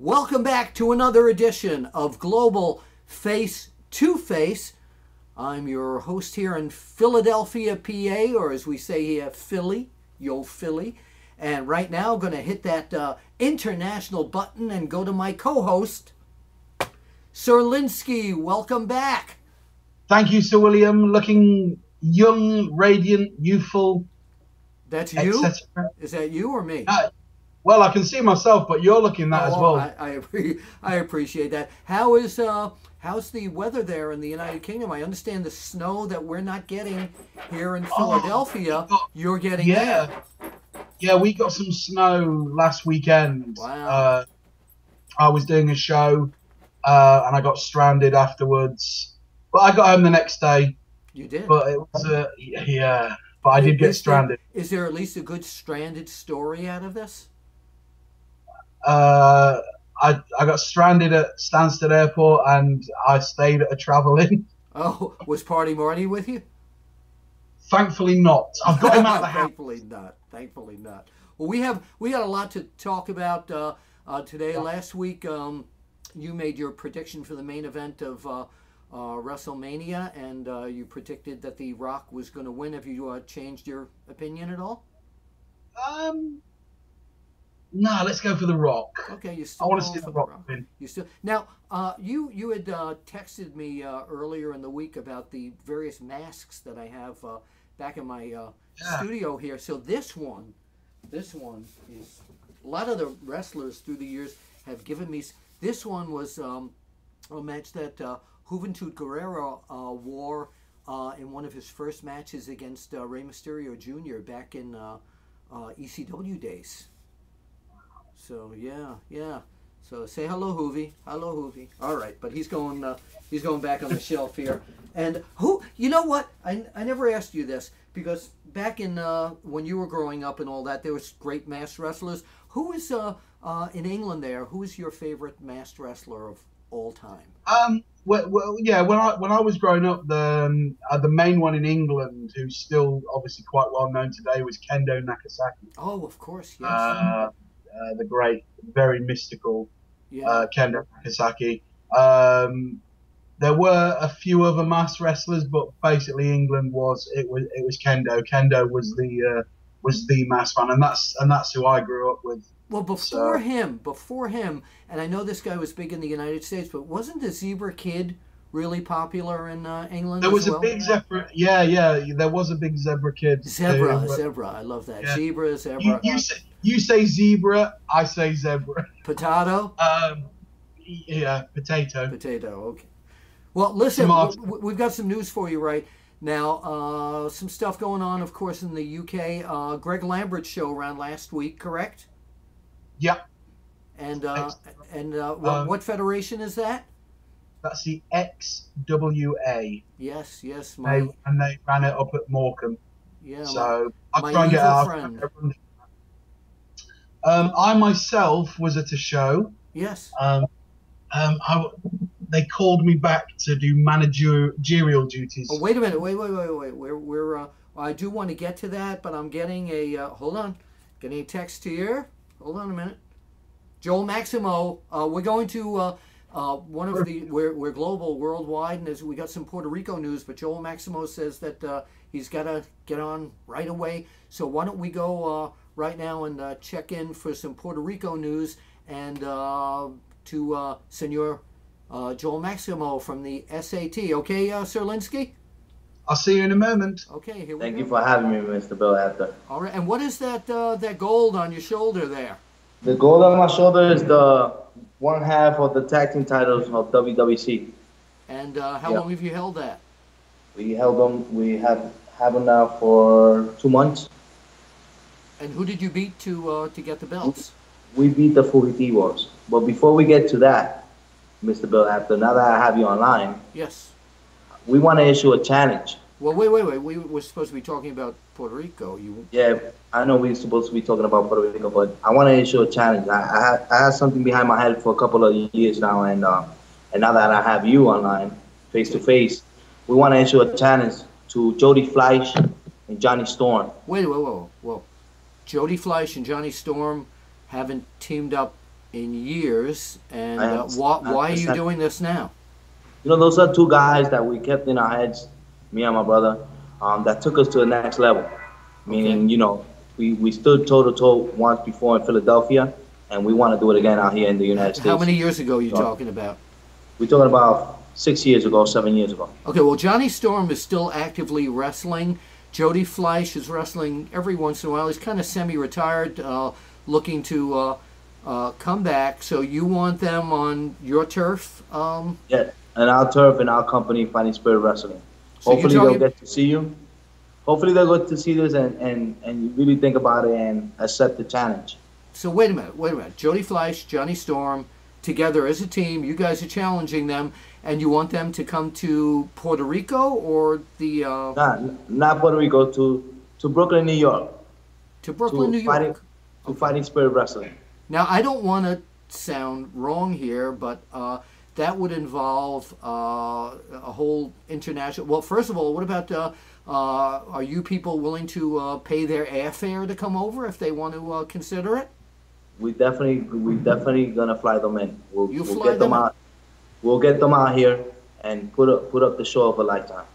Welcome back to another edition of Global Face-to-Face. I'm your host here in Philadelphia, PA, or as we say here, Philly, yo Philly. And right now, I'm going to hit that international button and go to my co-host, Sir Lynskey. Welcome back. Thank you, Sir William. Looking young, radiant, youthful. That's you? Is that you or me? Well, I can see myself, but you're looking that as well. I appreciate that. How's the weather there in the United Kingdom? I understand the snow that we're not getting here in Philadelphia, you're getting there. Yeah, we got some snow last weekend. Wow. I was doing a show, and I got stranded afterwards. But I got home the next day. You did? But it was, yeah. But I did get stranded. Is there at least a good stranded story out of this? I got stranded at Stansted Airport, and I stayed at a Travel Inn. Oh, was Party Marty with you? Thankfully not. I've got him out of the house. Thankfully not. Thankfully not. Well, we got a lot to talk about today. Yeah. Last week, you made your prediction for the main event of Wrestlemania, and you predicted that The Rock was going to win. Have you changed your opinion at all? No, let's go for The Rock. Okay, you still. I want to see The Rock win. You still now. You had texted me earlier in the week about the various masks that I have back in my studio here. So this one is a lot of the wrestlers through the years have given me. This one was a match that Juventud Guerrero wore in one of his first matches against Rey Mysterio Jr. back in ECW days. So yeah. So say hello, Hoovy. Hello, Hoovy. All right, but he's going back on the shelf here. And who? You know what? I never asked you this because back in when you were growing up and all that, there was great masked wrestlers. Who is in England there? Who is your favorite masked wrestler of all time? Well, yeah. When I was growing up, the main one in England, who's still obviously quite well known today, was Kendo Nakasaki. Oh, of course, yes. The great, very mystical Kendo Nakasaki. There were a few other masked wrestlers, but basically England was Kendo. Kendo was the masked man, and that's who I grew up with. Well, before him, and I know this guy was big in the United States, but wasn't the Zebra Kid really popular in England? There was a big zebra. Yeah. There was a big Zebra Kid. Zebra. I love that. Yeah. Zebra. You say zebra, I say zebra. Potato? Yeah, potato. Potato, okay. Well, listen, we've got some news for you right now. Some stuff going on, of course, in the UK. Greg Lambert's show around last week, correct? Yeah. And what federation is that? That's the XWA. Yes. They ran it up at Morecambe. Yeah. So I'll try and get out. I myself was at a show. Yes. They called me back to do managerial duties. Oh, wait a minute. Wait. We're I do want to get to that, but I'm getting a hold on. Getting a text here. Hold on a minute. Joel Maximo. We're going to one of the we're global, worldwide, and we got some Puerto Rico news. But Joel Maximo says that he's got to get on right away. So why don't we go right now and check in for some Puerto Rico news and to Senor Joel Maximo from the SAT. Okay, Sir Lynskey? I'll see you in a moment. Okay, here we go. Thank you for having me, Mr. Bill Apter. All right, and what is that gold on your shoulder there? The gold on my shoulder is the one half of the tag team titles of WWC. And how long have you held that? We held them. We have them now for 2 months. And who did you beat to get the belts? We beat the Fugitivos. But before we get to that, Mr. Bill Apter, now that I have you online, yes, we want to issue a challenge. Well, wait. We were supposed to be talking about Puerto Rico. Yeah, I know we're supposed to be talking about Puerto Rico, but I want to issue a challenge. I had something behind my head for a couple of years now, and now that I have you online, face to face, we want to issue a challenge to Jody Fleisch and Johnny Storm. Wait. Jody Fleisch and Johnny Storm haven't teamed up in years. And why are you doing this now? You know, those are two guys that we kept in our heads, me and my brother, that took us to the next level. Meaning, you know, we stood toe-to-toe once before in Philadelphia, and we want to do it again out here in the United States. How many years ago are you talking about? We're talking about 6 years ago, 7 years ago. Okay, well, Johnny Storm is still actively wrestling. Jody Fleisch is wrestling every once in a while. He's kind of semi-retired, looking to come back. So you want them on your turf? Yeah, and our turf and our company, Fighting Spirit Wrestling. So hopefully they'll get to see you. Hopefully they'll get to see this and you really think about it and accept the challenge. So wait a minute. Jody Fleisch, Johnny Storm, together as a team, you guys are challenging them, and you want them to come to Puerto Rico or the... Not Puerto Rico, to Brooklyn, New York. To Brooklyn, New York. Fighting Spirit Wrestling. Now, I don't want to sound wrong here, but that would involve a whole international... Well, first of all, what about... are you people willing to pay their airfare to come over if they want to consider it? We definitely gonna fly them in. We'll get them out. We'll get them out here and put up the show of a lifetime.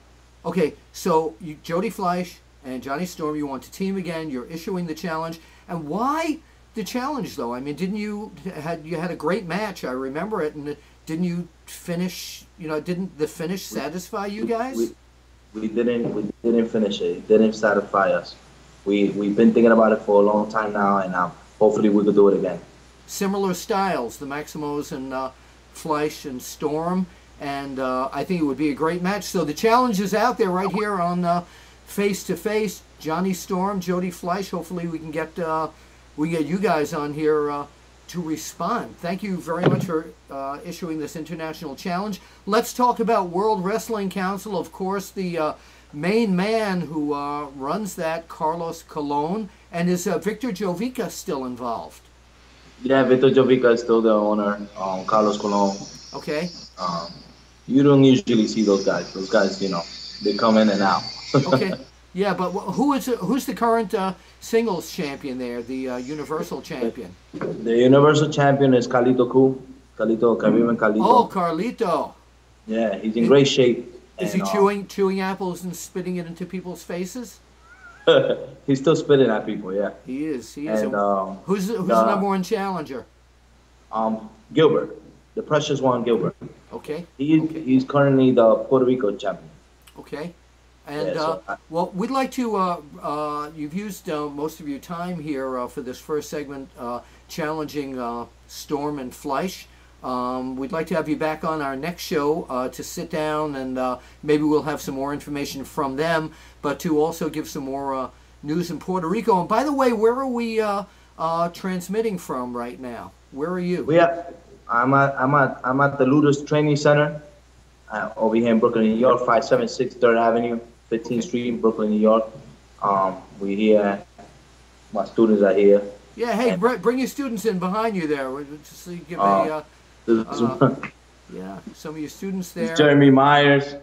Okay, so Jody Fleisch and Johnny Storm, you want to team again. You're issuing the challenge, and why the challenge though? I mean, didn't you had a great match? I remember it, and didn't you finish? You know, didn't the finish satisfy you guys? We didn't finish it. It didn't satisfy us. We've been thinking about it for a long time now, and hopefully we could do it again. Similar styles, the Maximos and Fleisch and Storm, and I think it would be a great match. So the challenge is out there right here on Face to Face. Johnny Storm, Jody Fleisch. Hopefully we can get you guys on here to respond. Thank you very much for issuing this international challenge. Let's talk about World Wrestling Council. Of course, the main man who runs that, Carlos Colon, and is Victor Jovica still involved? Yeah, Victor Jovica is still the owner. Carlos Colon. Okay. You don't usually see those guys. Those guys, you know, they come in and out. Okay. Yeah, but who's the current singles champion there? The Universal champion. The Universal champion is Carlito Cu. Carlito. Oh, Carlito. Yeah, he's in great shape. Is he chewing apples and spitting it into people's faces? He's still spitting at people, yeah. He is. And, who's the number one challenger? Gilbert, the precious one, Gilbert. Okay. He's currently the Puerto Rico champion. Okay. And well, we'd like to. You've used most of your time here for this first segment, challenging Storm and Fleisch. We'd like to have you back on our next show to sit down and maybe we'll have some more information from them, but to also give some more news in Puerto Rico. And by the way, where are we transmitting from right now? Where are you? I'm at the Ludus Training Center over here in Brooklyn, New York, 576 3rd Avenue, 15th Street in Brooklyn, New York. We're here. My students are here. Yeah, hey, bring your students in behind you there. Just so you give yeah, some of your students there. It's Jeremy Myers.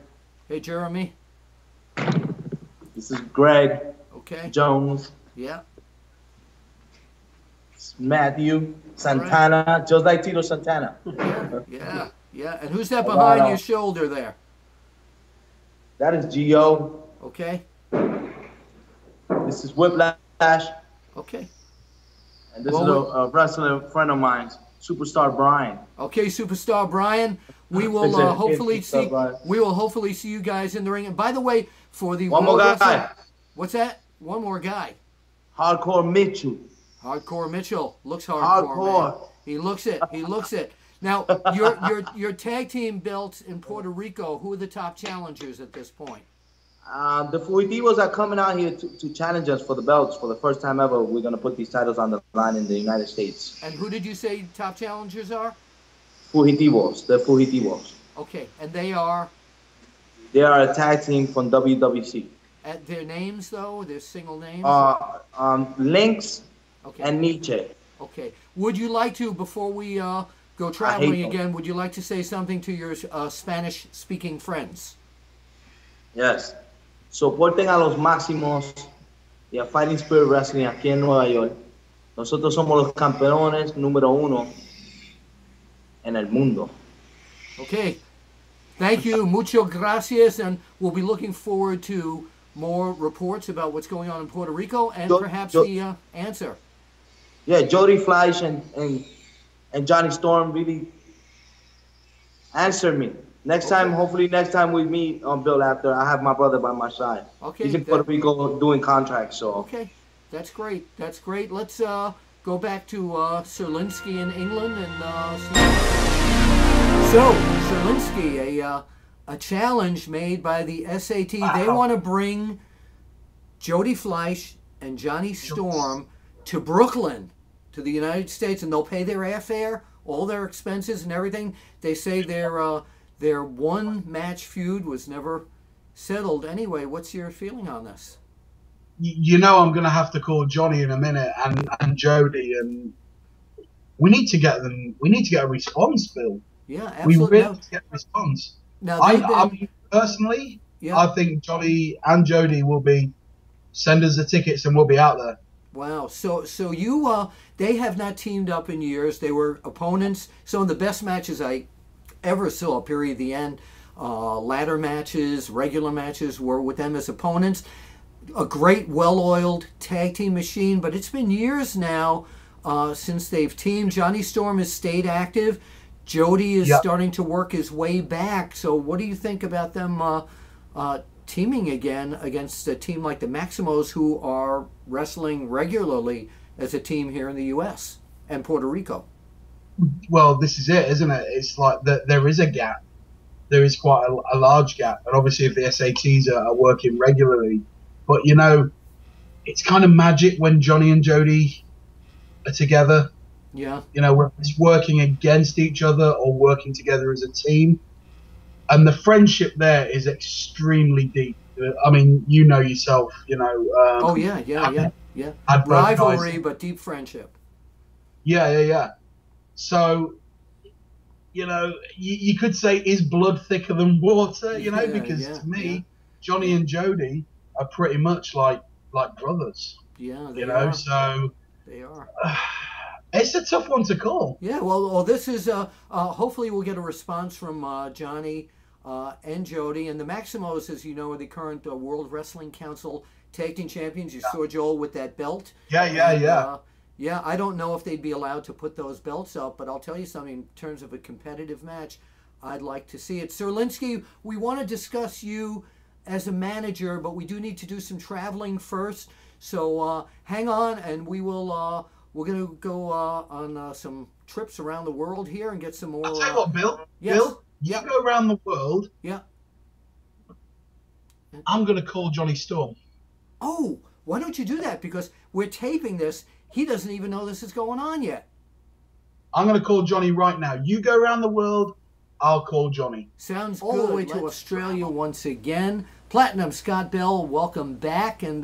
Hey, Jeremy. This is Greg. Okay. Jones. Yeah. It's Matthew Santana, right. Just like Tito Santana. Yeah. And who's that behind your shoulder there? That is Gio. Okay. This is Whiplash. Okay. And this is a wrestling friend of mine, Superstar Brian. Okay, Superstar Brian. We will hopefully see. We will hopefully see you guys in the ring. And by the way, for the one more guy. What's that? One more guy. Hardcore Mitchell. Hardcore Mitchell looks hardcore. Man. He looks it. He looks it. Now, your tag team belts in Puerto Rico. Who are the top challengers at this point? The Fugitivos are coming out here to challenge us for the belts for the first time ever. We're going to put these titles on the line in the United States. And who did you say top challengers are? Fugitivos, the Fugitivos. Okay, and they are? They are a tag team from WWC. At their names, though? Their single names? Lynx and Nietzsche. Okay. Would you like to, before we go traveling again, would you like to say something to your Spanish-speaking friends? Yes. Soporten a los máximos y a Fighting Spirit Wrestling aquí en Nueva York. Nosotros somos los campeones número 1 en el mundo. Okay. Thank you. Mucho gracias. And we'll be looking forward to more reports about what's going on in Puerto Rico and perhaps the answer. Yeah, Jody Fleisch and Johnny Storm really answered me. Next time, hopefully next time we meet on Bill Apter, I have my brother by my side. Okay. He's in Puerto Rico doing contracts, so. Okay. That's great. That's great. Let's go back to Sir Lynskey in England and so Sir Lynskey, a challenge made by the SAT. Wow. They want to bring Jody Fleisch and Johnny Storm to Brooklyn, to the United States, and they'll pay their airfare, all their expenses and everything. They say their one-match feud was never settled. Anyway, what's your feeling on this? You know, I'm going to have to call Johnny in a minute and Jody, and we need to get them. We need to get a response, Bill. Yeah, absolutely. We really need to get a response. Now, I mean, personally, I think Johnny and Jody will send us the tickets and we'll be out there. Wow. So you, they have not teamed up in years. They were opponents. Some of the best matches I ever saw, period, the end. Ladder matches, regular matches were with them as opponents. A great, well-oiled tag team machine, but it's been years now since they've teamed. Johnny Storm has stayed active. Jody is starting to work his way back. So what do you think about them teaming again against a team like the Maximos, who are wrestling regularly as a team here in the U.S. and Puerto Rico? Well, this is it, isn't it? It's like there is a gap. There is quite a large gap. And obviously if the SATs are working regularly. But, you know, it's kind of magic when Johnny and Jody are together. Yeah. You know, whether it's working against each other or working together as a team. And the friendship there is extremely deep. I mean, you know yourself, you know. Oh, yeah. Rivalry, but deep friendship. Yeah. So, you know, you could say, is blood thicker than water? You know, because to me, Johnny and Jody are pretty much like brothers. Yeah, they are. So they are. It's a tough one to call. Yeah, well, this is hopefully we'll get a response from Johnny and Jody. And the Maximos, as you know, are the current World Wrestling Council Tag Team Champions. You saw Joel with that belt. Yeah, I don't know if they'd be allowed to put those belts up, but I'll tell you something, in terms of a competitive match, I'd like to see it. Sir Lynskey, we want to discuss you as a manager, but we do need to do some traveling first. So hang on, and we will... we're going to go on some trips around the world here and get some more... I'll tell you what, Bill. Yes. Bill, you go around the world. Yeah. I'm going to call Johnny Storm. Oh, why don't you do that? Because we're taping this. He doesn't even know this is going on yet. I'm going to call Johnny right now. You go around the world, I'll call Johnny. Sounds good. All the way to Australia once again. Platinum Scott Bell, welcome back, and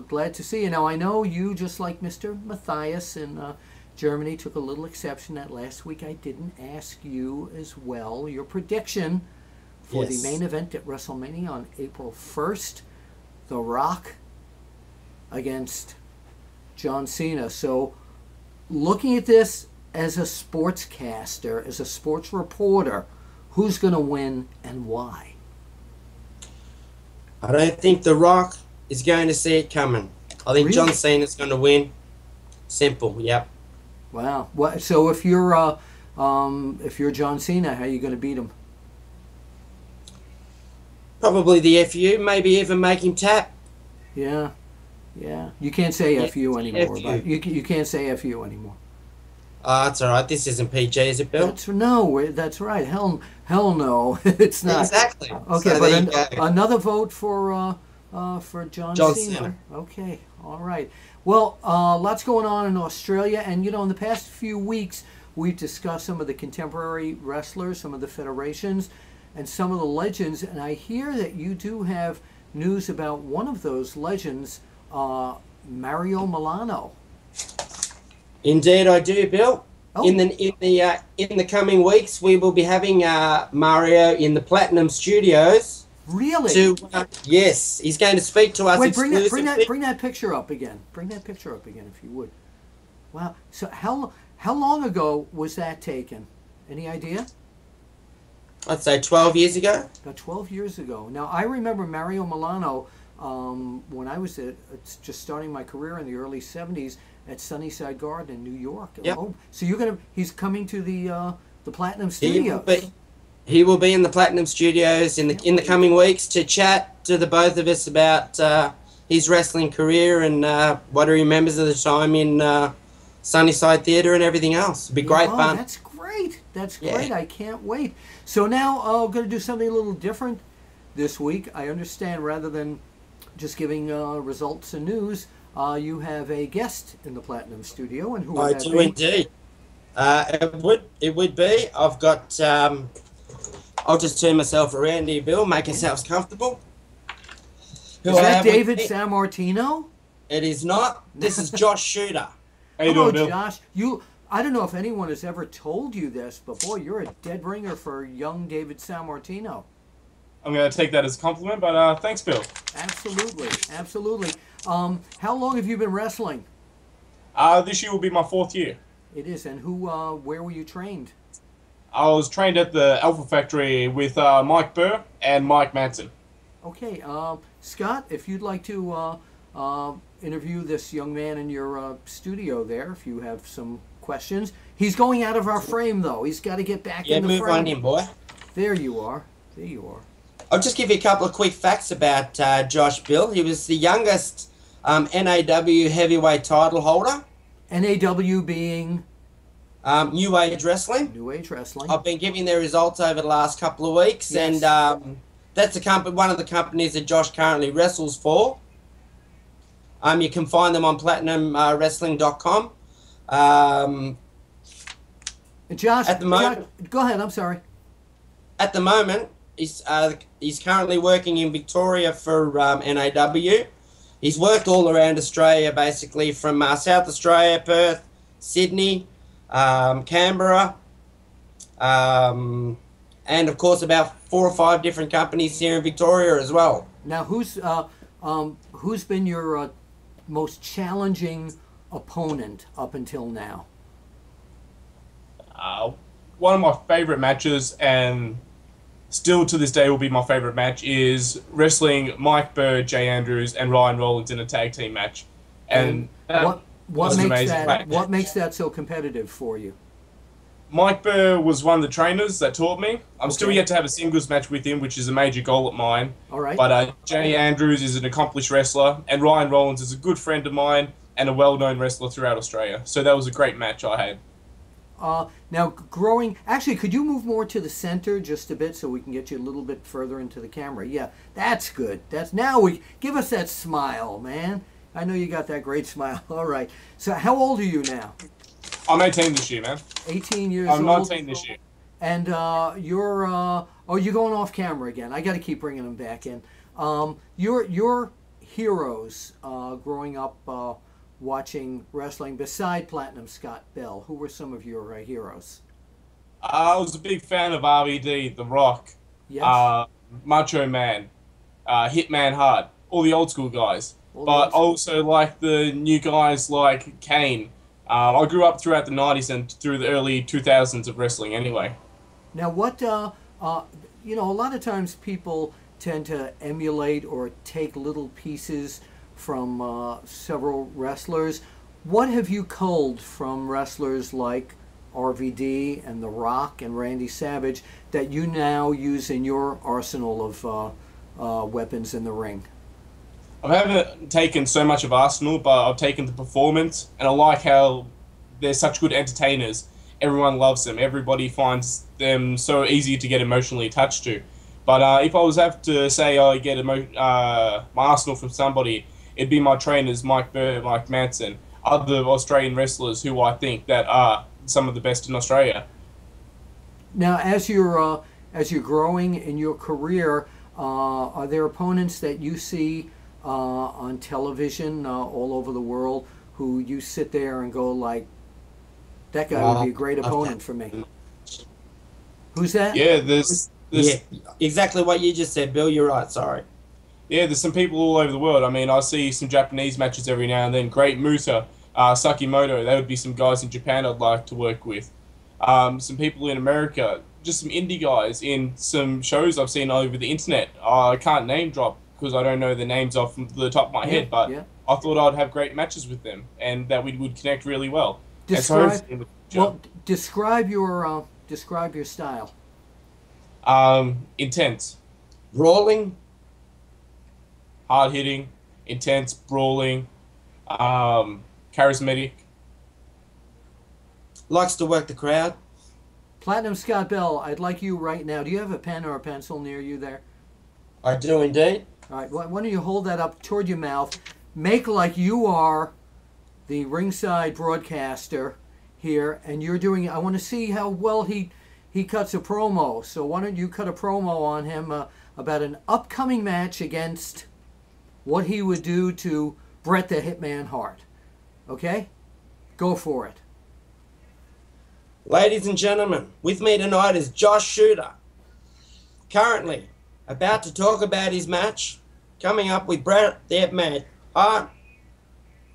glad to see you. Now, I know you, just like Mr. Matthias in Germany, took a little exception that last week I didn't ask you as well your prediction for the main event at WrestleMania on April 1st, The Rock against John Cena. So, looking at this as a sportscaster, as a sports reporter, who's going to win and why? I don't think The Rock is going to see it coming. I think John Cena's going to win. Simple, yep. Wow. So if you're John Cena, how are you going to beat him? Probably the FU, maybe even make him tap. Yeah. You can't say FU anymore. But you can't say FU anymore. That's all right. This isn't PG, is it, Bill? That's right. Hell no, it's not. Exactly. Okay, so but another vote for John Cena. Okay, all right. Well, lots going on in Australia, and in the past few weeks we've discussed some of the contemporary wrestlers, some of the federations, and some of the legends. And I hear that you do have news about one of those legends, Mario Milano. Indeed, I do, Bill. Oh. In the coming weeks, we will be having Mario in the Platinum Studios. Really? Yes, he's going to speak to us. Wait, bring that picture up again. Bring that picture up again, if you would. Wow. So how long ago was that taken? Any idea? I'd say 12 years ago. About 12 years ago. Now, I remember Mario Milano when I was just starting my career in the early 70s at Sunnyside Garden in New York. Yep. Oh, so he's coming to the Platinum Studios. He will be in the Platinum Studios in the coming weeks to chat to the both of us about his wrestling career and what he remembers of the time in Sunnyside Theatre and everything else. It'll be great fun. That's great. That's great. I can't wait. So now I'm going to do something a little different this week. I understand rather than just giving results and news, you have a guest in the Platinum Studio, and who would that be? I do indeed. It would be. I've got. I'll just turn myself around here, Bill. Make yourselves comfortable. Is that David Sammartino? It is not. This is Josh Shooter. How you doing, Bill? Josh. I don't know if anyone has ever told you this, but boy, you're a dead ringer for young David Sammartino. I'm going to take that as a compliment, but thanks, Bill. Absolutely, absolutely. How long have you been wrestling? This year will be my 4th year. It is, and where were you trained? I was trained at the Alpha Factory with Mike Burr and Mike Madsen. Okay, Scott, if you'd like to interview this young man in your studio there, if you have some questions. He's going out of our frame, though. He's got to get back in the frame. Yeah, move on in, boy. There you are. There you are. I'll just give you a couple of quick facts about Josh, Bill. He was the youngest NAW heavyweight title holder. NAW being? New Age Wrestling. New Age Wrestling. I've been giving their results over the last couple of weeks, yes. And that's one of the companies that Josh currently wrestles for. You can find them on PlatinumWrestling.com. Josh, at the moment, go ahead. I'm sorry. At the moment, he's currently working in Victoria for NAW. He's worked all around Australia, basically from South Australia, Perth, Sydney, Canberra, and of course about 4 or 5 different companies here in Victoria as well. Now, who's been your most challenging opponent up until now? One of my favorite matches, and still to this day will be my favorite match, is wrestling Mike Burr, Jay Andrews, and Ryan Rollins in a tag team match. And what makes that so competitive for you? Mike Burr was one of the trainers that taught me. I'm still yet to have a singles match with him, which is a major goal of mine. All right. But Jay Andrews is an accomplished wrestler, and Ryan Rollins is a good friend of mine and a well-known wrestler throughout Australia. So that was a great match I had. Now, actually, could you move more to the center just a bit so we can get you a little bit further into the camera? Yeah, that's good. Give us that smile, man. I know you got that great smile. All right. So how old are you now? I'm 18 this year, man. 18 years old. I'm 19 this year. And you're going off camera again. I got to keep bringing them back in. Your heroes growing up watching wrestling beside Platinum Scott Bell, who were some of your heroes? I was a big fan of RVD, The Rock, yes. Macho Man, Hitman Hart, all the old school guys. But also like the new guys like Kane. I grew up throughout the 90s and through the early 2000s of wrestling anyway. Now what, a lot of times people tend to emulate or take little pieces from several wrestlers. What have you culled from wrestlers like RVD and The Rock and Randy Savage that you now use in your arsenal of weapons in the ring? I haven't taken so much of Arsenal, but I've taken the performance, and I like how they're such good entertainers. Everyone loves them. Everybody finds them so easy to get emotionally attached to. But if I was have to say I get my Arsenal from somebody, it'd be my trainers, Mike Burr, Mike Madsen, other Australian wrestlers who I think that are some of the best in Australia. Now, as you're growing in your career, are there opponents that you see on television all over the world who you sit there and go like, that guy would be a great opponent for me? Who's that? Yeah, there's exactly what you just said, Bill. You're right. Sorry. Yeah, there's some people all over the world. I mean, I see some Japanese matches every now and then. Great Muta, Sakimoto. They would be some guys in Japan I'd like to work with. some people in America, just some indie guys in some shows I've seen over the internet. I can't name drop because I don't know the names off the top of my head, but I thought I'd have great matches with them and that we would connect really well. Describe your style. Intense, Brawling. hard hitting, intense, brawling, charismatic. Likes to work the crowd. Platinum Scott Bell, I'd like you right now. Do you have a pen or a pencil near you there? I do indeed. All right, why don't you hold that up toward your mouth? Make like you are the ringside broadcaster here, and you're doing. I want to see how well he cuts a promo. So why don't you cut a promo on him about an upcoming match against what he would do to Bret the Hitman Hart. Okay, go for it. Ladies and gentlemen, with me tonight is Josh Shooter. Currently about to talk about his match coming up with Bret the Hitman Hart.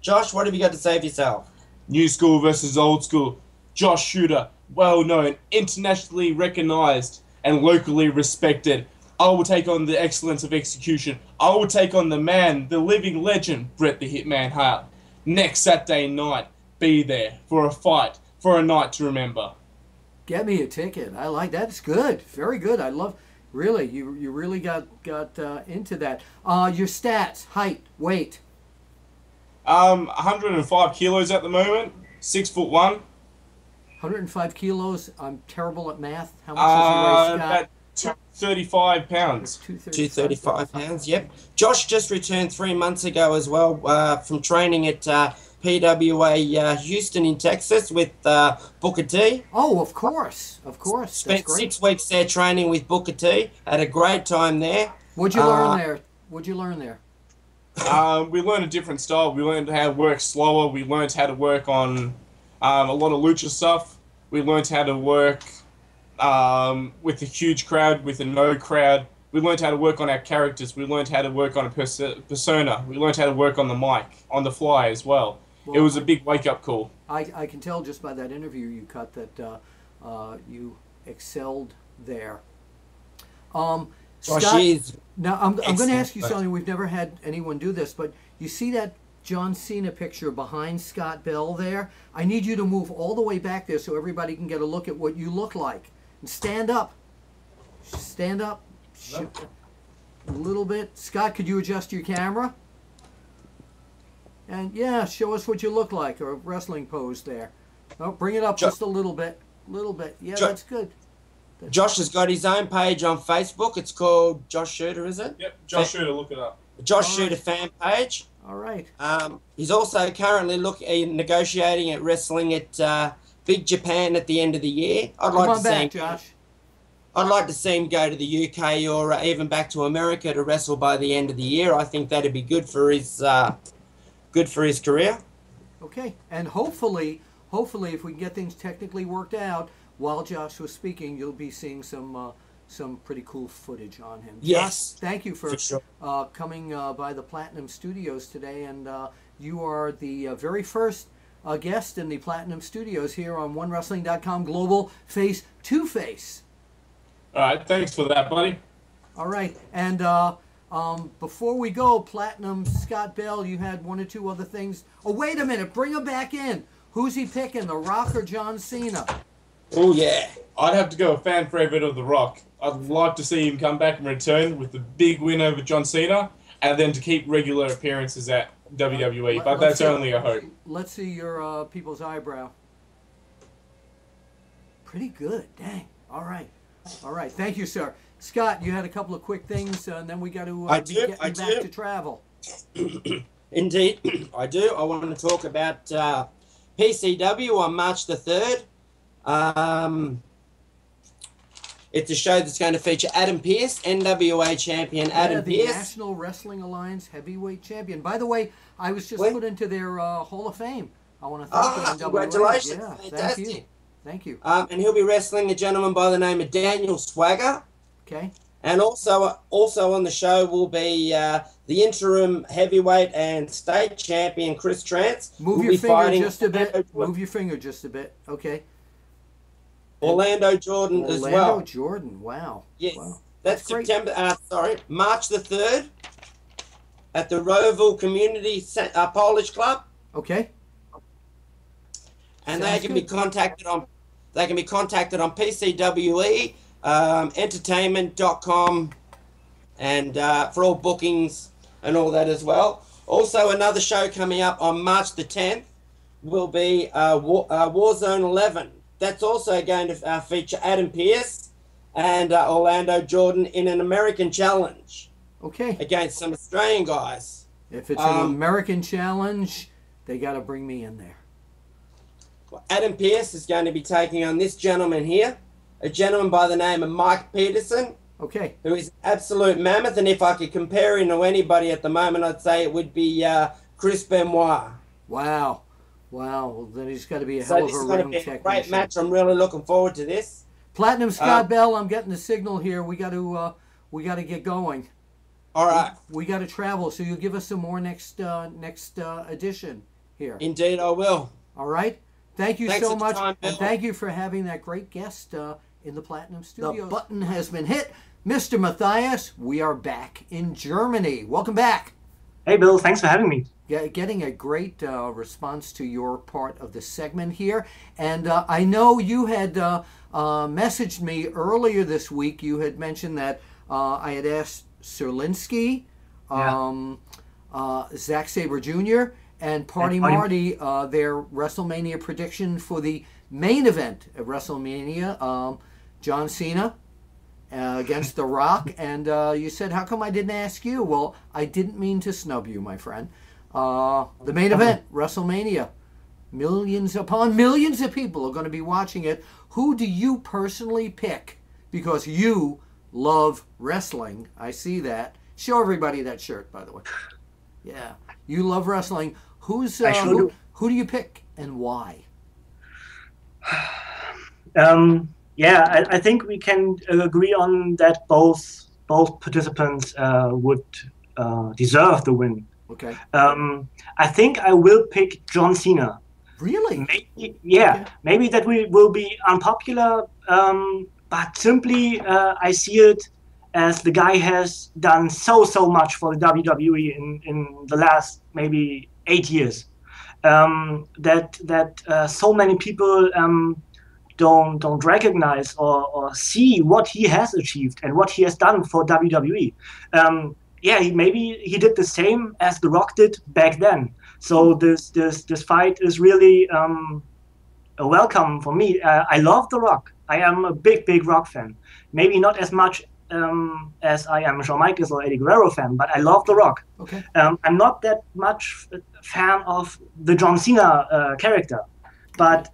Josh, what have you got to say for yourself? New school versus old school. Josh Shooter, well known, internationally recognized, and locally respected. I will take on the excellence of execution. I will take on the man, the living legend, Bret the Hitman Hart. Next Saturday night, be there for a fight, for a night to remember. Get me a ticket. I like that. It's good. Very good. I love. Really, you really got into that. Your stats: height, weight. 105 kilos at the moment. 6'1". 105 kilos. I'm terrible at math. How much does he weigh, Scott? About 235 pounds. 235 pounds, yep. Josh just returned 3 months ago as well from training at PWA Houston in Texas with Booker T. Oh, of course. Spent 6 weeks there training with Booker T. Had a great time there. What'd you learn there? What'd you learn there? We learned a different style. We learned how to work slower. We learned how to work on a lot of lucha stuff. We learned how to work with a huge crowd, with a no crowd. We learned how to work on our characters. We learned how to work on a persona. We learned how to work on the mic, on the fly as well. It was a big wake-up call. I can tell just by that interview you cut that you excelled there. Scott, now I'm going to ask you something. We've never had anyone do this, but you see that John Cena picture behind Scott Bell there? I need you to move all the way back there so everybody can get a look at what you look like. And stand up. Stand up. A little bit. Scott, could you adjust your camera? And yeah, show us what you look like, or a wrestling pose there. Oh, bring it up just a little bit. Yeah, that's good. Josh has got his own page on Facebook. It's called Josh Shooter, is it? Yep, Josh Shooter, look it up. Josh Shooter fan page. All right. He's also currently negotiating at wrestling at Big Japan at the end of the year. I'd like to see him go to the UK or even back to America to wrestle by the end of the year. I think that'd be good for his career. Okay, and hopefully, if we can get things technically worked out, while Josh was speaking, you'll be seeing some pretty cool footage on him. Yes. Josh, thank you for sure. coming by the Platinum Studios today, and you are the very first guest in the Platinum Studios here on OneWrestling.com Global FACE-2-FACE. All right, thanks for that, buddy. All right, and before we go, Platinum Scott Bell, you had one or two other things. Oh, wait a minute, bring him back in. Who's he picking, The Rock or John Cena? Oh, yeah. I'd have to go a fan favorite of The Rock. I'd like to see him come back and return with the big win over John Cena, and then to keep regular appearances at WWE, but that's only a hope. Let's see your people's eyebrow. Pretty good, dang. All right. Thank you, sir. Scott, you had a couple of quick things, and then we got to get back to travel. Indeed, I do. I want to talk about PCW on March the 3rd. It's a show that's going to feature Adam Pearce, NWA champion Adam Pearce. The National Wrestling Alliance heavyweight champion. By the way, I was just put into their Hall of Fame. I want to thank NWA. Congratulations. Yeah, fantastic. Thank you. And he'll be wrestling a gentleman by the name of Daniel Swagger. Okay. And also on the show will be the interim heavyweight and state champion Chris Trance. Move your finger just a bit. Okay. Orlando Jordan as well. Orlando Jordan, wow. Yes. Wow. That's September, March the 3rd at the Rowville Community Polish Club. Okay. And they can be contacted on PCWE, entertainment.com, and for all bookings and all that as well. Also, another show coming up on March the 10th will be Warzone 11. That's also going to feature Adam Pearce and Orlando Jordan in an American challenge. Okay. Against some Australian guys. If it's an American challenge, they got to bring me in there. Adam Pearce is going to be taking on this gentleman here, a gentleman by the name of Mike Peterson. Okay. Who is absolute mammoth, and if I could compare him to anybody at the moment, I'd say it would be Chris Benoit. Wow. Wow. Well, then he's got to be a hell of a ring technician. A great match. I'm really looking forward to this. Platinum Scott Bell, I'm getting the signal here. We got to get going. All right. We got to travel, so you'll give us some more next edition here. Indeed, I will. All right. Thank you so much, time, and thank you for having that great guest in the Platinum Studios. The button has been hit. Mr. Matthias, we are back in Germany. Welcome back. Hey, Bill. Thanks for having me. Getting a great response to your part of the segment here. And I know you had messaged me earlier this week. You had mentioned that I had asked Sir Lynskey, Zack Sabre Jr., and Party Marty their WrestleMania prediction for the main event at WrestleMania, John Cena against The Rock. And you said, how come I didn't ask you? Well, I didn't mean to snub you, my friend. The main event, WrestleMania. Millions upon millions of people are going to be watching it. Who do you personally pick? Because you love wrestling. I see that. Show everybody that shirt, by the way. Yeah. You love wrestling. Who do you pick and why? I think we can agree on that both participants would deserve the win. Okay. I think I will pick John Cena. Really? Maybe that will be unpopular, but simply I see it as the guy has done so much for the WWE in the last maybe 8 years, that so many people don't recognize or see what he has achieved and what he has done for WWE. Maybe he did the same as The Rock did back then. So this fight is really a welcome for me. I love The Rock. I am a big Rock fan. Maybe not as much as I am a Shawn Michaels or Eddie Guerrero fan, but I love The Rock. Okay. I'm not that much fan of the John Cena character, but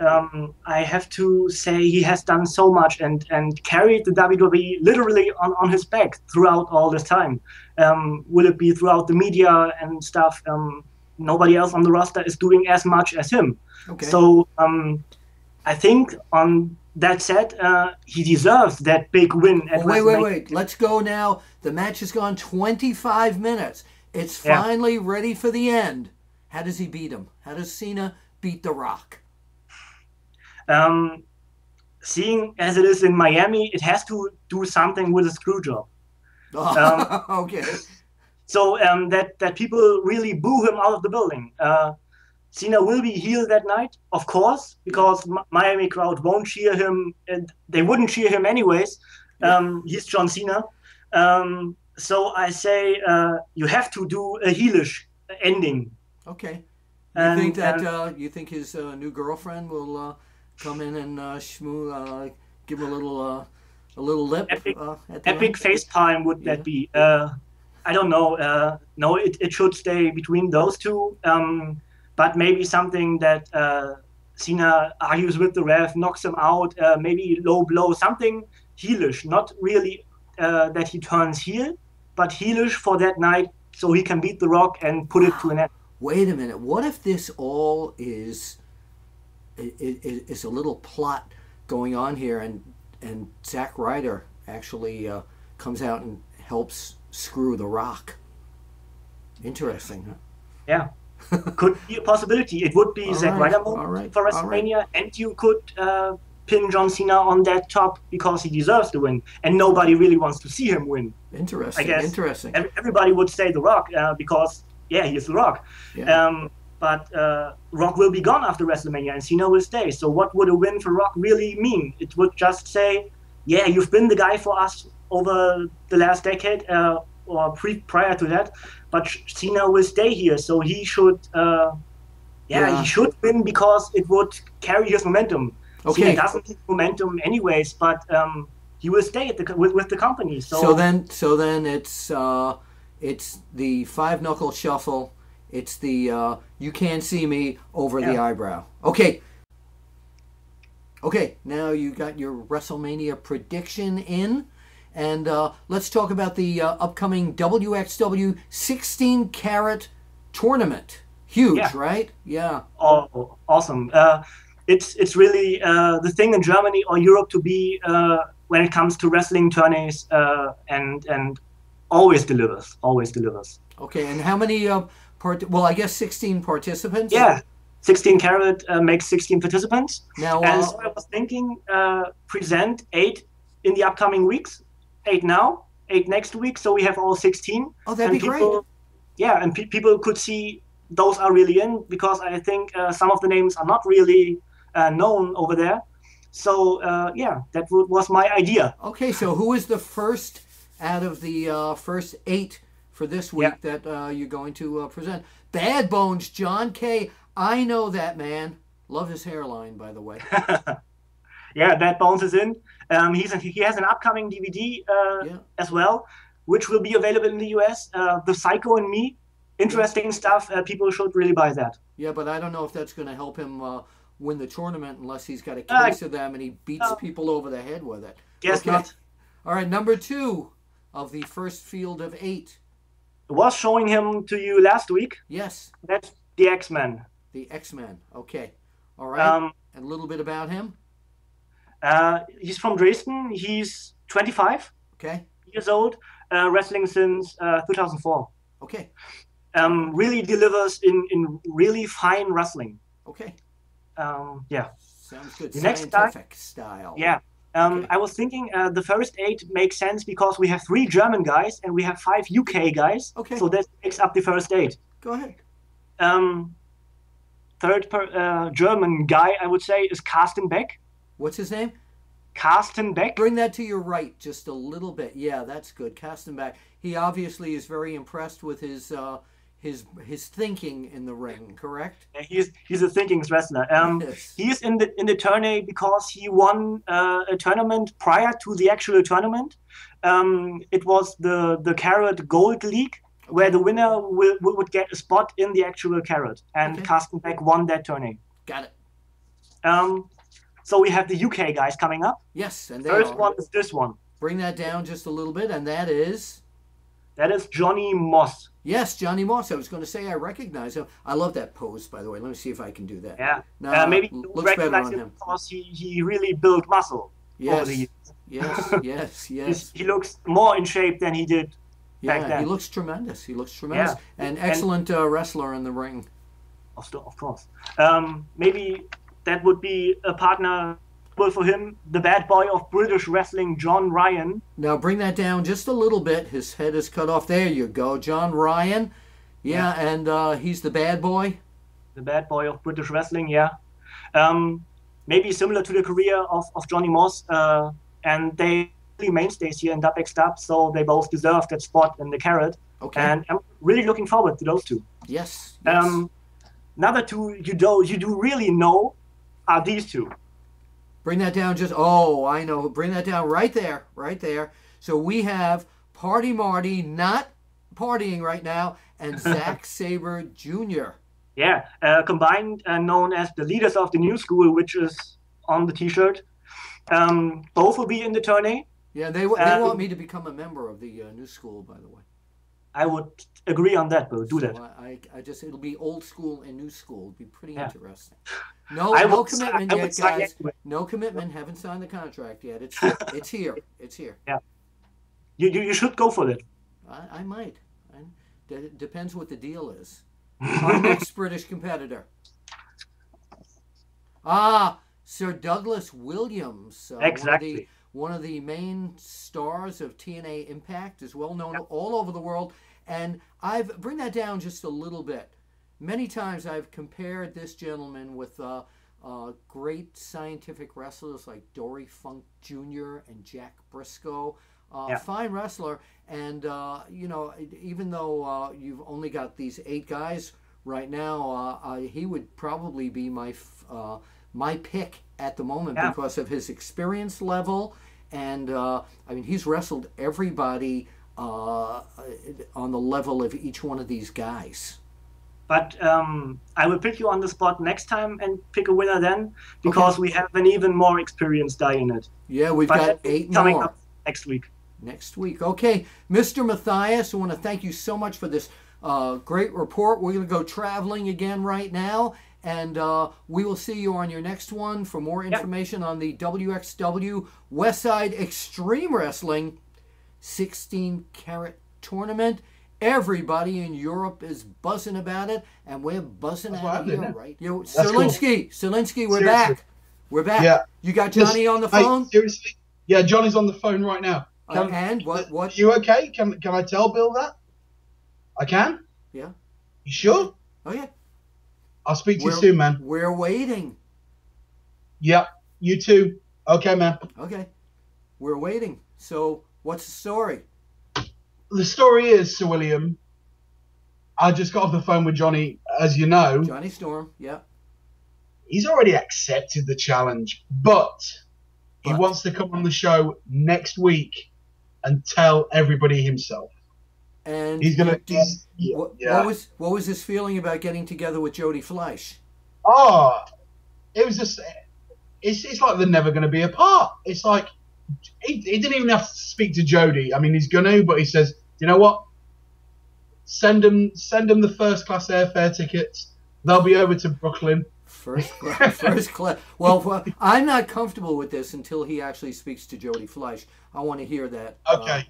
I have to say he has done so much and carried the WWE literally on his back throughout all this time. Will it be throughout the media and stuff? Nobody else on the roster is doing as much as him. Okay. So I think on that said, he deserves that big win. Wait. Let's go now. The match has gone 25 minutes. It's finally ready for the end. How does he beat him? How does Cena beat The Rock? Seeing as it is in Miami, it has to do something with a screw job. Okay. So that people really boo him out of the building. Cena will be heel that night, of course, because Miami crowd won't cheer him, and they wouldn't cheer him anyways. He's John Cena. So I say you have to do a heelish ending. Okay. You think his new girlfriend will come in and give him a little lip? Epic FaceTime would that be? I don't know. No, it should stay between those two. But maybe something that Cena argues with the ref, knocks him out, maybe low blow, something heelish. Not really that he turns heel, but heelish for that night so he can beat The Rock and put it to an end. Wait a minute. What if this all is a little plot going on here, and Zack Ryder actually comes out and helps screw The Rock? Interesting, huh? Yeah. Could be a possibility. It would be Zack Ryder moment for WrestleMania, and you could pin John Cena on that top because he deserves the win, and nobody really wants to see him win. Interesting. I guess Interesting. Everybody would say The Rock because yeah, he is The Rock. Yeah. But Rock will be gone after WrestleMania, and Cena will stay. So what would a win for Rock really mean? It would just say, yeah, you've been the guy for us over the last decade or prior to that, but Cena will stay here, so he should. He should win because it would carry his momentum. Okay. Cena doesn't need momentum anyways, but he will stay at with the company. So then it's the 5-knuckle shuffle. It's the you can't see me over the eyebrow. Okay. Okay, now you got your WrestleMania prediction in. And let's talk about the upcoming WXW 16 Karat tournament. Huge, right? Yeah. Oh, awesome. It's really the thing in Germany or Europe to be when it comes to wrestling tourneys and always delivers. Okay, and how many well, I guess 16 participants? Yeah. 16 Karat makes 16 participants. Now, and so I was thinking present 8 in the upcoming weeks. 8 now, 8 next week, so we have all 16. Oh, that'd be great. Yeah, and people could see those are really in, because I think some of the names are not really known over there. So, yeah, that was my idea. Okay, so who is the first out of the first 8 for this week that you're going to present? Bad Bones, John K. I know that man. Love his hairline, by the way. Yeah, Bad Bones is in. He has an upcoming DVD as well, which will be available in the US. The Psycho and Me, interesting stuff. People should really buy that. Yeah, but I don't know if that's going to help him win the tournament unless he's got a case of them and he beats people over the head with it. Guess not. All right, number 2 of the first field of 8. I was showing him to you last week. Yes. That's the X-Men. The X-Men. Okay. All right. And a little bit about him. He's from Dresden. He's 25 years old, wrestling since 2004. Okay. Really delivers in really fine wrestling. Okay. Yeah. Sounds good. The Scientific style. Yeah. I was thinking the first 8 makes sense because we have 3 German guys and we have 5 UK guys. Okay. So that makes up the first 8. Go ahead. Third German guy, I would say, is Carsten Beck. What's his name? Carsten Beck. Bring that to your right just a little bit. Yeah, that's good. Carsten Beck. He obviously is very impressed with his thinking in the ring. Correct? He's a thinking wrestler. Yes. He is in the tourney because he won a tournament prior to the actual tournament. It was the Karat Gold League, where the winner would get a spot in the actual Karat, and Carsten Beck won that tourney. Got it. So we have the UK guys coming up. Yes, and first one is this one. Bring that down just a little bit, and that is Johnny Moss. Yes, Johnny Moss. I was going to say I recognize him. I love that pose, by the way. Let me see if I can do that. Yeah. No, maybe you looks better on him because he really built muscle over the years. Yes. He looks more in shape than he did back then. He looks tremendous. Yeah. And excellent wrestler in the ring. Of course. Maybe that would be a partner for him, the bad boy of British wrestling, John Ryan. Now bring that down just a little bit. His head is cut off. There you go, John Ryan. Yeah. And he's the bad boy. The bad boy of British wrestling, yeah. Maybe similar to the career of Johnny Moss. And they really mainstays here in WXW, so they both deserve that spot in the Karat. Okay. And I'm really looking forward to those 2. Yes. Another 2 you do really know are these 2. Bring that down I know. Bring that down right there. So we have Party Marty not partying right now and Zack Sabre Jr. Yeah, combined and known as the leaders of the new school, which is on the t-shirt. Both will be in the tourney. Yeah, they want me to become a member of the new school, by the way. I would agree on that, Bill. Do that. It'll be old school and new school. It'll be pretty interesting. No commitment yet, guys. No commitment. Haven't signed the contract yet. It's here. Yeah. You should go for it. I might. Depends what the deal is. Our next British competitor. Sir Douglas Williams, Exactly. one of the main stars of TNA Impact, is well known all over the world. And bring that down just a little bit. Many times I've compared this gentleman with great scientific wrestlers like Dory Funk Jr. and Jack Briscoe. Fine wrestler. And, even though you've only got these 8 guys right now, he would probably be my pick at the moment because of his experience level. And, he's wrestled everybody on the level of each one of these guys. But I will pick you on the spot next time and pick a winner then, because we have an even more experienced guy in it. Yeah, we've got 8 coming more. Up next week. Next week. Okay, Mr. Matthias, I want to thank you so much for this great report. We're going to go traveling again right now, and we will see you on your next one for more information on the WXW Westside Extreme Wrestling 16 Karat tournament. Everybody in Europe is buzzing about it, and we're buzzing out here, right? Sir Lynskey, we're back. We're back. Yeah. You got Johnny on the phone? Seriously? Yeah, Johnny's on the phone right now. And what? You okay? Can I tell Bill that? I can? Yeah. You sure? Oh, yeah. I'll speak to you soon, man. We're waiting. Yep. You too. Okay, man. Okay. We're waiting. So, what's the story? The story is, Sir William, I just got off the phone with Johnny, as you know. Johnny Storm, yeah. He's already accepted the challenge, but he wants to come on the show next week and tell everybody himself. And he's gonna. What was his feeling about getting together with Jody Fleisch? Oh, it was just. It's like they're never going to be apart. It's like he didn't even have to speak to Jody. I mean, he's going to, but he says, you know what? Send them the first class airfare tickets. They'll be over to Brooklyn. First class. Well, I'm not comfortable with this until he actually speaks to Jody Fleisch. I want to hear that. Okay.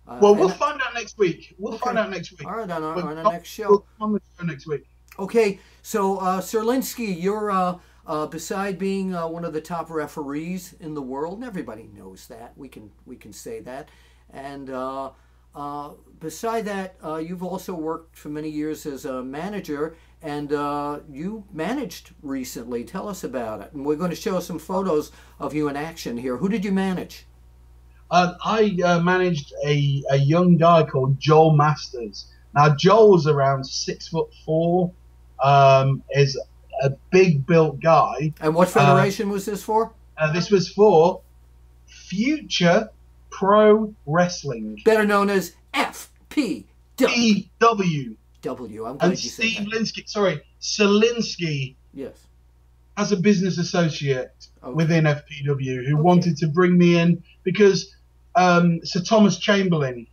Well, we'll find out next week. We'll find out next week. All right, on our next show. We'll come on the show next week. Okay, so Sir Lynskey, you're beside being one of the top referees in the world, and everybody knows that. We can say that. And beside that, you've also worked for many years as a manager, and you managed recently. Tell us about it. And we're going to show some photos of you in action here. Who did you manage? I managed a young guy called Joel Masters. Now, Joel's around 6'4", is a big built guy. And what federation was this for? This was for Future Pro Wrestling, better known as FPW. I'm glad and you said that. Lynskey, sorry, Sir Lynskey. Yes. As a business associate within FPW, who wanted to bring me in because Sir Thomas Chamberlain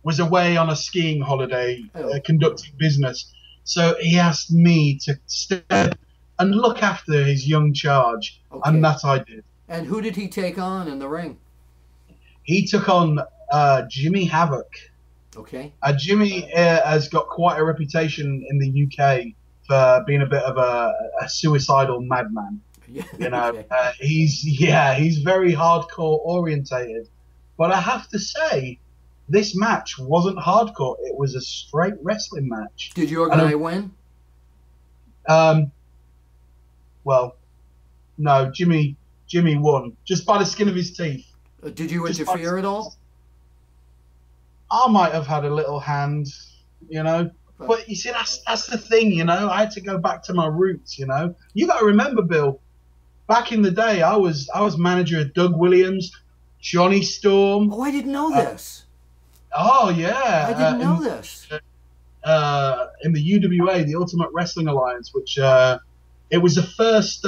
was away on a skiing holiday conducting business. So he asked me to step and look after his young charge, and that I did. And who did he take on in the ring? He took on Jimmy Havoc. Okay. Jimmy has got quite a reputation in the UK for being a bit of a suicidal madman. Yeah. You know, he's very hardcore orientated. But I have to say, this match wasn't hardcore. It was a straight wrestling match. Did your guy win? Well, no, Jimmy won just by the skin of his teeth. Did you interfere at all? I might have had a little hand, you know. But you see, that's the thing, you know. I had to go back to my roots, you know. You got to remember, Bill, back in the day, I was manager of Doug Williams, Johnny Storm. Oh, I didn't know this. Oh yeah, I didn't know this. In the UWA, the Ultimate Wrestling Alliance, which it was the first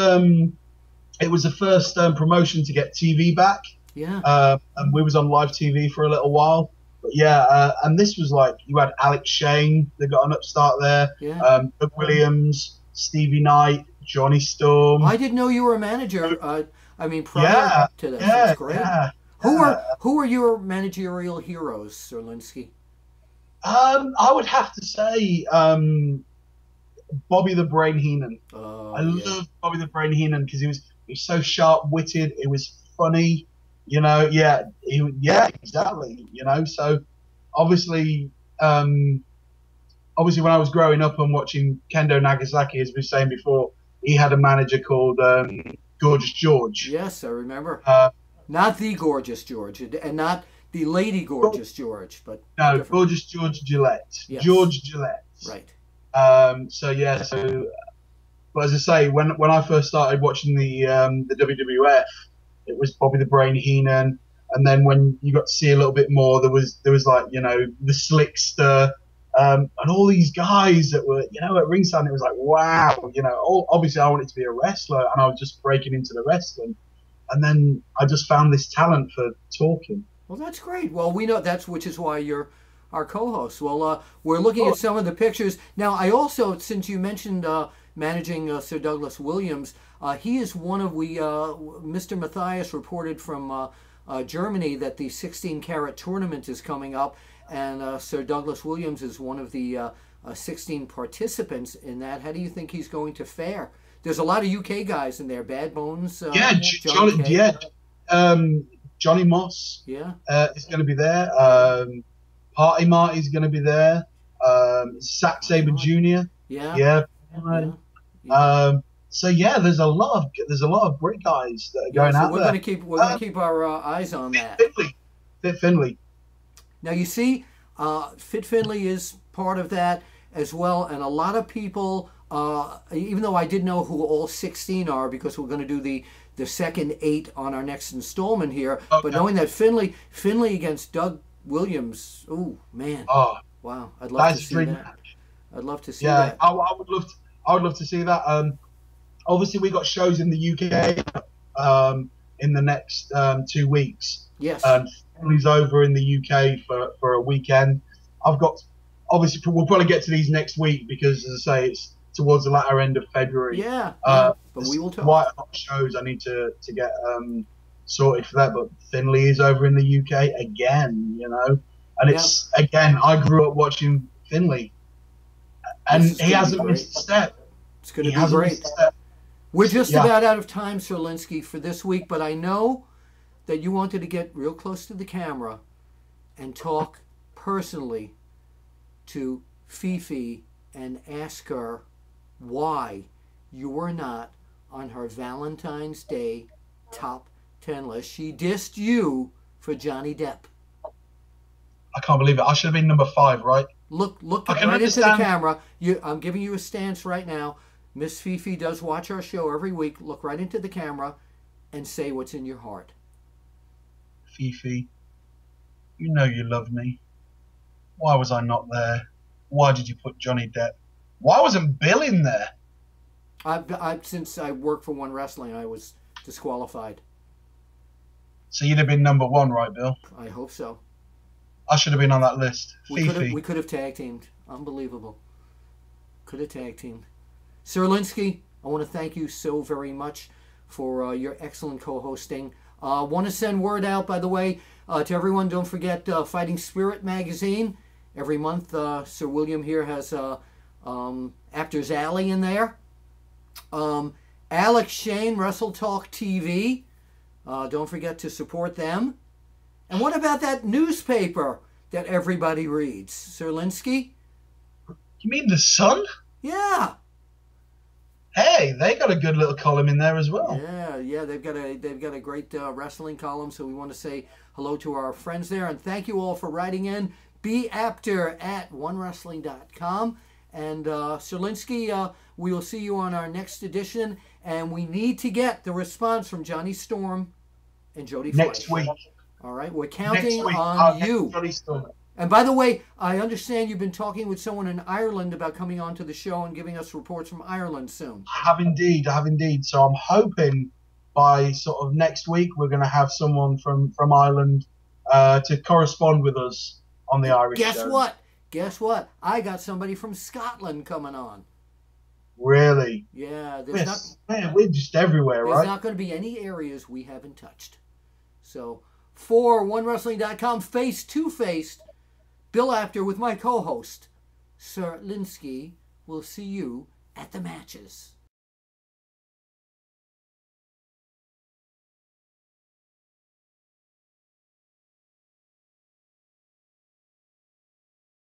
promotion to get TV back. Yeah. And we was on live TV for a little while. But yeah, and this was like, you had Alex Shane, they got an upstart there. Yeah. Doug Williams, Stevie Knight, Johnny Storm. I didn't know you were a manager. Prior to this. That's great. Yeah. Who are your managerial heroes, Sir Lynskey? I would have to say Bobby the Brain Heenan. I love Bobby the Brain Heenan because he He was so sharp-witted. It was funny. Yeah, exactly. So obviously, when I was growing up and watching Kendo Nagasaki, as we were saying before, he had a manager called Gorgeous George. Yes, I remember. Not the Gorgeous George, and not the Lady Gorgeous George, but no, Gorgeous George Gillette. Yes. George Gillette. Right. But as I say, when I first started watching the WWF, it was Bobby the Brain Heenan, and then when you got to see a little bit more, there was like the Slickster, and all these guys that were at ringside. It was like, wow, obviously I wanted to be a wrestler, and I was just breaking into the wrestling, and then I just found this talent for talking. Well, that's great. Well, we know which is why you're our co-host. Well, we're looking at some of the pictures now. I also, since you mentioned managing Sir Douglas Williams, he is one of Mr. Matthias reported from Germany that the 16 Karat tournament is coming up, and Sir Douglas Williams is one of the 16 participants in that. How do you think he's going to fare? There's a lot of UK guys in there. Bad Bones. Johnny Moss. Yeah. Is going to be there. Party Marty's going to be there. Zack Sabre Jr. Yeah. So yeah, there's a lot of great guys that are going out there. We're going to keep our eyes on that. Fit Finlay. Now you see, Fit Finlay is part of that as well, and a lot of people, even though I did know who all 16 are because we're going to do the second 8 on our next installment here, but knowing that Finlay against Doug Williams, oh man, wow, I'd love to see that. Match. I'd love to see that. I would love to see that. Obviously, we got shows in the UK in the next 2 weeks. Yes. Finlay's over in the UK for a weekend. Obviously, we'll probably get to these next week because, as I say, it's towards the latter end of February. Yeah. But we will talk. Quite a lot of shows I need to get sorted for that. But Finlay is over in the UK again, and it's again. I grew up watching Finlay, and he hasn't missed a step. It's going to be great. We're just about out of time, Sir Lynskey, for this week, but I know that you wanted to get real close to the camera and talk personally to Fifi and ask her why you were not on her Valentine's Day top 10 list. She dissed you for Johnny Depp. I can't believe it. I should have been number 5, right? Look right into the camera. I'm giving you a stance right now. Miss Fifi does watch our show every week. Look right into the camera and say what's in your heart. Fifi, you know you love me. Why was I not there? Why did you put Johnny Depp? Why wasn't Bill in there? Since I work for One Wrestling, I was disqualified. So you'd have been number 1, right, Bill? I hope so. I should have been on that list. Fifi. We could have tag teamed. Unbelievable. Could have tag teamed. Sir Lynskey, I want to thank you so very much for your excellent co-hosting. Want to send word out, by the way, to everyone. Don't forget Fighting Spirit magazine. Every month, Sir William here has Apter's Alley in there. Alex Shane, Wrestle Talk TV. Don't forget to support them. And what about that newspaper that everybody reads, Sir Lynskey? You mean The Sun? Yeah. Hey, they got a good little column in there as well. Yeah, they've got a great wrestling column. So we want to say hello to our friends there, and thank you all for writing in. Be Apter at onewrestling.com. And Sir Lynskey, we will see you on our next edition, and we need to get the response from Johnny Storm and Jody next Fleisch. week. All right, we're counting on you. And by the way, I understand you've been talking with someone in Ireland about coming onto the show and giving us reports from Ireland soon. I have indeed. So I'm hoping by sort of next week we're going to have someone from Ireland to correspond with us on the Irish show. Guess what? I got somebody from Scotland coming on. Really? Yeah. We're just everywhere, right? There's not going to be any areas we haven't touched. So, for OneWrestling.com, FACE-2-FACE, Bill Apter with my co-host, Sir Lynskey. We'll see you at the matches.